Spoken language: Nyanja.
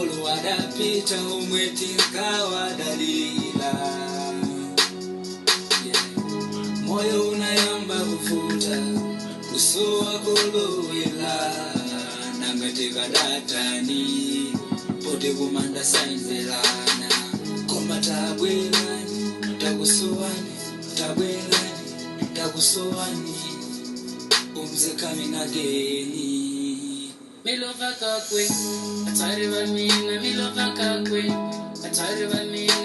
makolo wadapita umweti nkawa dalila. Moyo unayamba kufuta kusowa kolowela nangatika datani pote kumanda sainzelana koma tabwelani takusowani takusowani umze coming again. Milova kakwe atari vanina milova kakwe atari vanina